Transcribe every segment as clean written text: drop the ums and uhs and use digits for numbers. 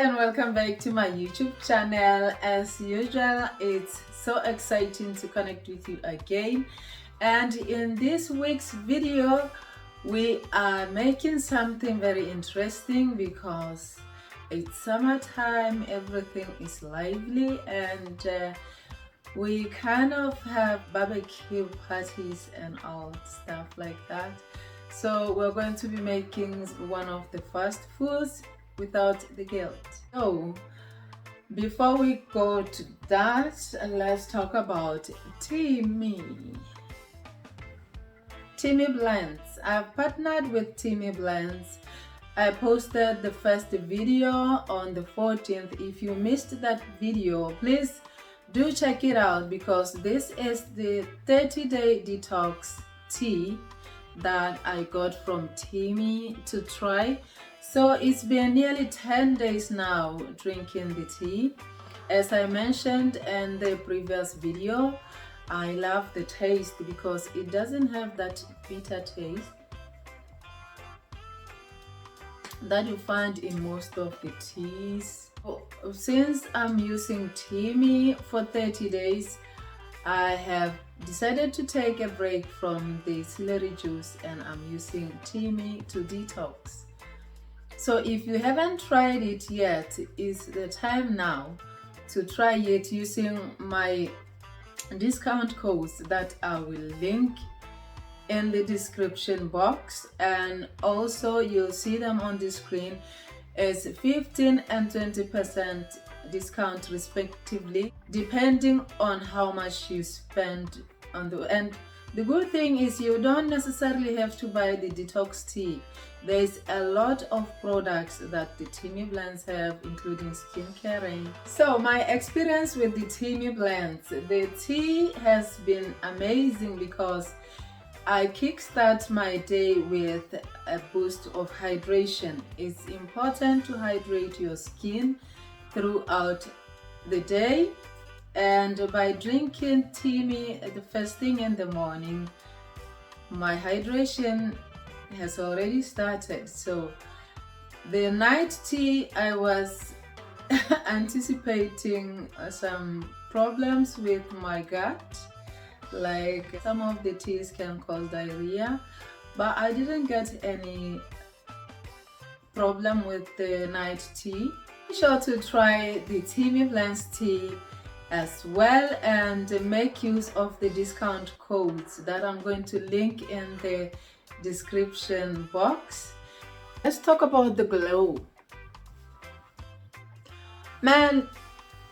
and welcome back to my YouTube channel. As usual, it's so exciting to connect with you again. And in this week's video, we are making something very interesting because it's summertime, everything is lively, and we kind of have barbecue parties and all stuff like that. So we're going to be making one of the fast foods without the guilt. So before we go to that, let's talk about TEAMI. TEAMI blends. I've partnered with TEAMI blends. I posted the first video on the 14th. If you missed that video, please do check it out because this is the 30-day detox tea that I got from TEAMI to try. So it's been nearly 10 days now drinking the tea. As I mentioned in the previous video, I love the taste because it doesn't have that bitter taste that you find in most of the teas. Since I'm using TEAMI for 30 days, I have decided to take a break from the celery juice and I'm using TEAMI to detox. So if you haven't tried it yet, it's the time now to try it using my discount codes that I will link in the description box, and also you'll see them on the screen. It's 15 and 20% discount respectively, depending on how much you spend on the end. The good thing is you don't necessarily have to buy the detox tea. There's a lot of products that the TEAMI blends have, including skincare range. So my experience with the TEAMI blends, the tea has been amazing because I kickstart my day with a boost of hydration. It's important to hydrate your skin throughout the day, and by drinking TEAMI the first thing in the morning, my hydration has already started. So the night tea, I was anticipating some problems with my gut, like some of the teas can cause diarrhea, but I didn't get any problem with the night tea. Be sure to try the TEAMI blends tea as well and make use of the discount codes that I'm going to link in the description box. Let's talk about the glow. Man,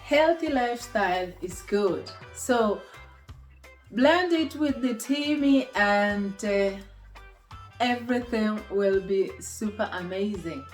healthy lifestyle is good. So blend it with the TEAMI and everything will be super amazing.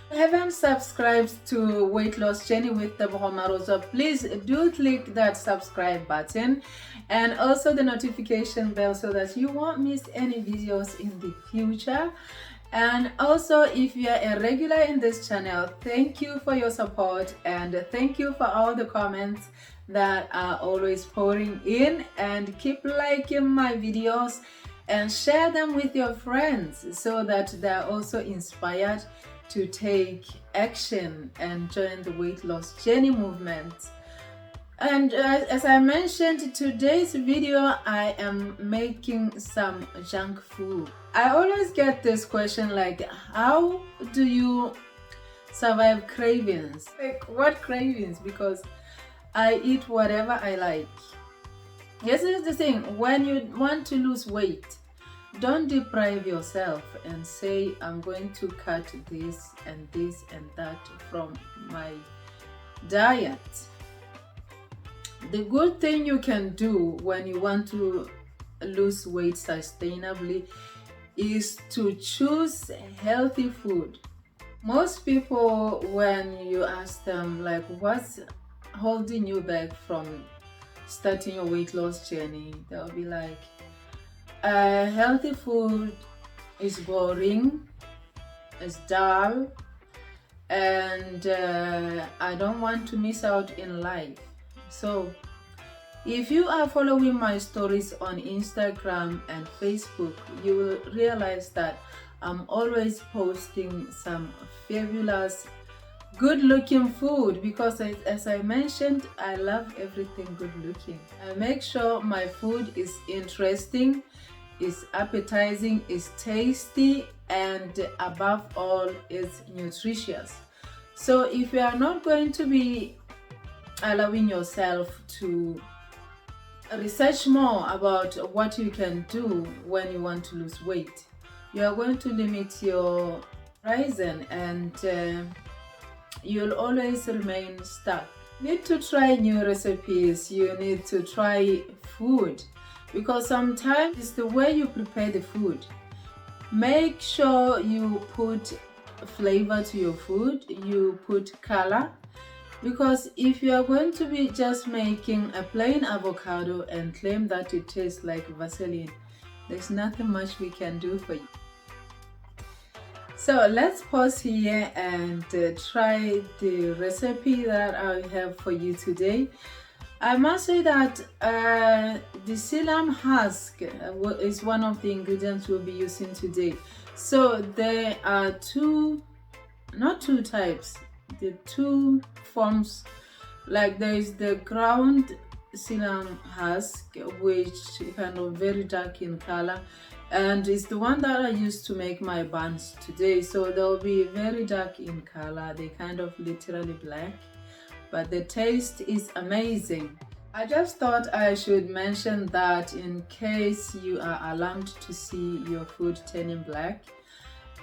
If you haven't subscribed to Weight Loss Journey with Tebogo Marozva, please do click that subscribe button and also the notification bell so that you won't miss any videos in the future. And also, if you are a regular in this channel, thank you for your support and thank you for all the comments that are always pouring in, and keep liking my videos and share them with your friends so that they're also inspired to take action and join the weight loss journey movement. And as I mentioned, today's video I am making some junk food. I always get this question like, how do you survive cravings? Like, what cravings? Because I eat whatever I like. Yes, here's the thing, when you want to lose weight, don't deprive yourself and say, I'm going to cut this and this and that from my diet. The good thing you can do when you want to lose weight sustainably is to choose healthy food. Most people, when you ask them like, what's holding you back from starting your weight loss journey, they'll be like, healthy food is boring, it's dull, and I don't want to miss out in life. So if you are following my stories on Instagram and Facebook, you will realize that I'm always posting some fabulous good looking food, because as I mentioned, I love everything good looking. I make sure my food is interesting, is appetizing, is tasty, and above all is nutritious. So if you are not going to be allowing yourself to research more about what you can do when you want to lose weight, you are going to limit your horizon, and you'll always remain stuck. You need to try new recipes, you need to try food, because sometimes it's the way you prepare the food. Make sure you put flavor to your food, you put color, because if you are going to be just making a plain avocado and claim that it tastes like Vaseline, there's nothing much we can do for you. So let's pause here and try the recipe that I have for you today. I must say that the psyllium husk is one of the ingredients we'll be using today. So there are not two types, the two forms. Like there is the ground psyllium husk, which kind of very dark in color, and it's the one that I used to make my buns today. So they'll be very dark in color, they kind of literally black, but the taste is amazing. I just thought I should mention that in case you are alarmed to see your food turning black.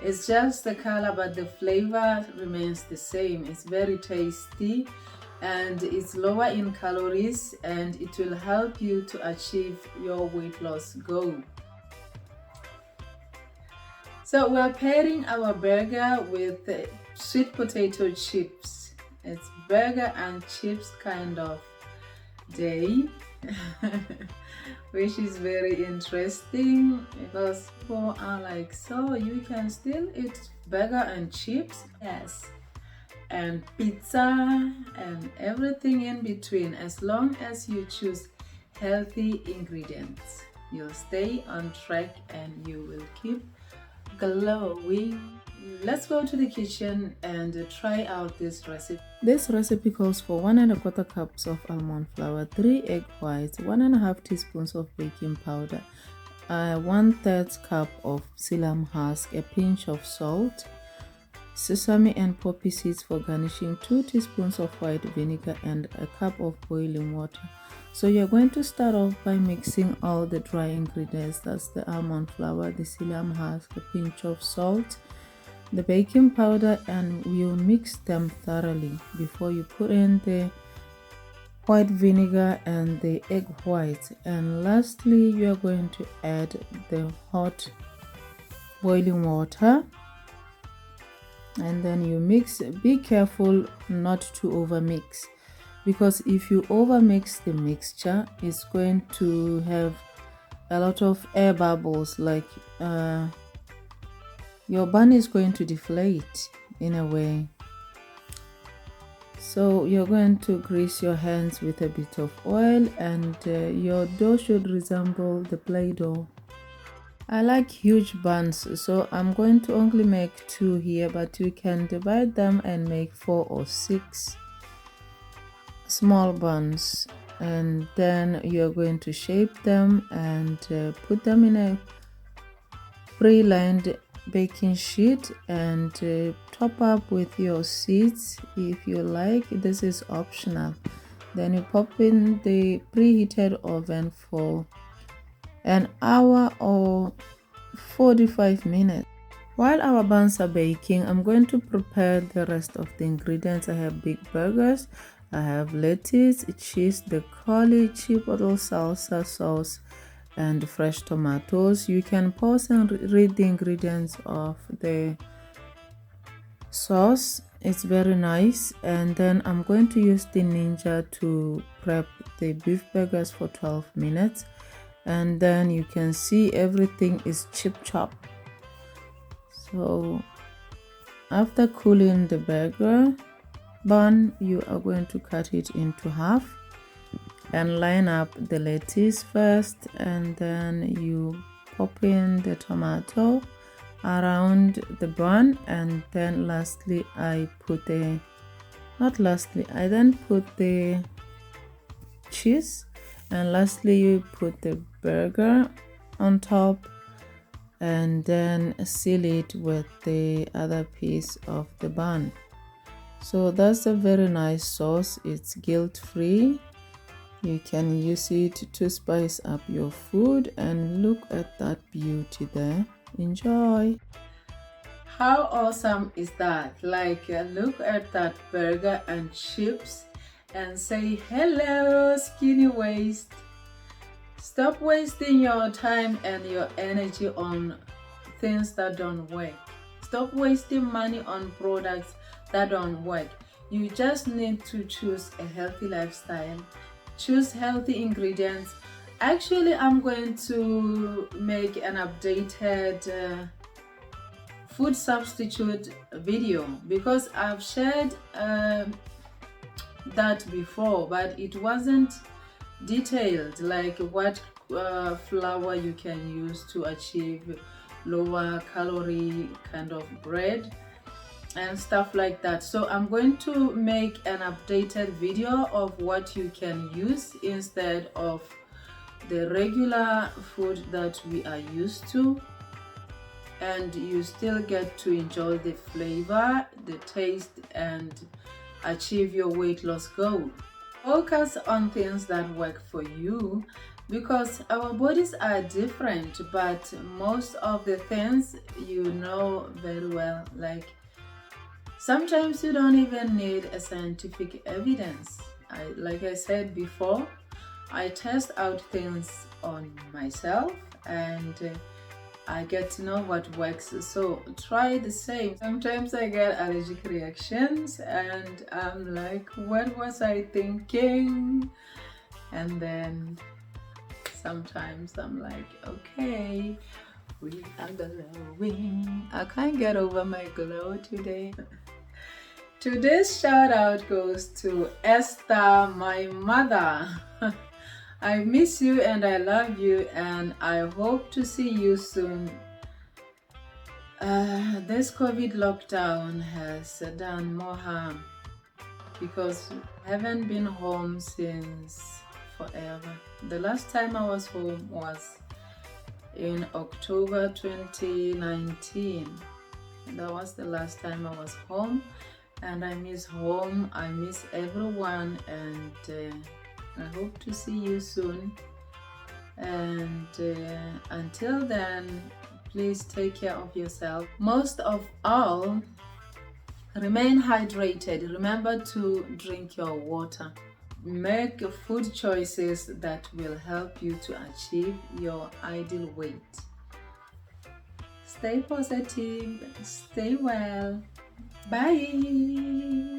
It's just the color, but the flavor remains the same. It's very tasty and it's lower in calories, and it will help you to achieve your weight loss goal. So we're pairing our burger with sweet potato chips. It's burger and chips kind of day, which is very interesting because people are like, so you can still eat burger and chips? Yes, and pizza and everything in between, as long as you choose healthy ingredients. You'll stay on track and you will keep glowing. Let's go to the kitchen and try out this recipe. This recipe calls for 1¼ cups of almond flour, 3 egg whites, 1½ teaspoons of baking powder, 1/3 cup of psyllium husk, a pinch of salt, sesame and poppy seeds for garnishing, 2 teaspoons of white vinegar, and a cup of boiling water. So you're going to start off by mixing all the dry ingredients. That's the almond flour, the psyllium husk, a pinch of salt, the baking powder, and you mix them thoroughly before you put in the white vinegar and the egg whites. And lastly, you are going to add the hot boiling water, and then you mix. Be careful not to over mix, because if you over mix the mixture, it's going to have a lot of air bubbles, like your bun is going to deflate in a way. So you're going to grease your hands with a bit of oil, and your dough should resemble the Play-Doh. I like huge buns, so I'm going to only make 2 here, but you can divide them and make 4 or 6 small buns, and then you're going to shape them and put them in a pre-lined baking sheet and top up with your seeds if you like. This is optional. Then you pop in the preheated oven for an hour or 45 minutes. While our buns are baking, I'm going to prepare the rest of the ingredients. I have big burgers, I have lettuce, cheese, the cauli, chipotle salsa sauce, and fresh tomatoes. You can pause and read the ingredients of the sauce. It's very nice. And then I'm going to use the Ninja to prep the beef burgers for 12 minutes. And then you can see everything is chip chop. So after cooling the burger bun, you are going to cut it into half and line up the lettuce first, and then you pop in the tomato around the bun, and then lastly I put the Not lastly, I then put the cheese, and lastly you put the burger on top, and then seal it with the other piece of the bun. So that's a very nice sauce. It's guilt-free. You can use it to spice up your food, and look at that beauty there. Enjoy. How awesome is that? Like, look at that burger and chips and say hello skinny waist. Stop wasting your time and your energy on things that don't work. Stop wasting money on products that don't work. You just need to choose a healthy lifestyle. Choose healthy ingredients. Actually, I'm going to make an updated food substitute video, because I've shared that before, but it wasn't detailed, like what flour you can use to achieve lower calorie kind of bread and stuff like that. So I'm going to make an updated video of what you can use instead of the regular food that we are used to, and you still get to enjoy the flavor, the taste, and achieve your weight loss goal. Focus on things that work for you, because our bodies are different, but most of the things you know very well. Like, sometimes you don't even need a scientific evidence. Like I said before, I test out things on myself, and I get to know what works. So try the same. Sometimes I get allergic reactions and I'm like, what was I thinking? And then sometimes I'm like, okay, we are glowing. I can't get over my glow today. Today's shout out goes to Esther, my mother. I miss you and I love you, and I hope to see you soon. This COVID lockdown has done more harm, because I haven't been home since forever. The last time I was home was in October 2019. That was the last time I was home, and I miss home. I miss everyone, and I hope to see you soon. And until then, please take care of yourself. Most of all, remain hydrated. Remember to drink your water. Make food choices that will help you to achieve your ideal weight. Stay positive, stay well. Bye.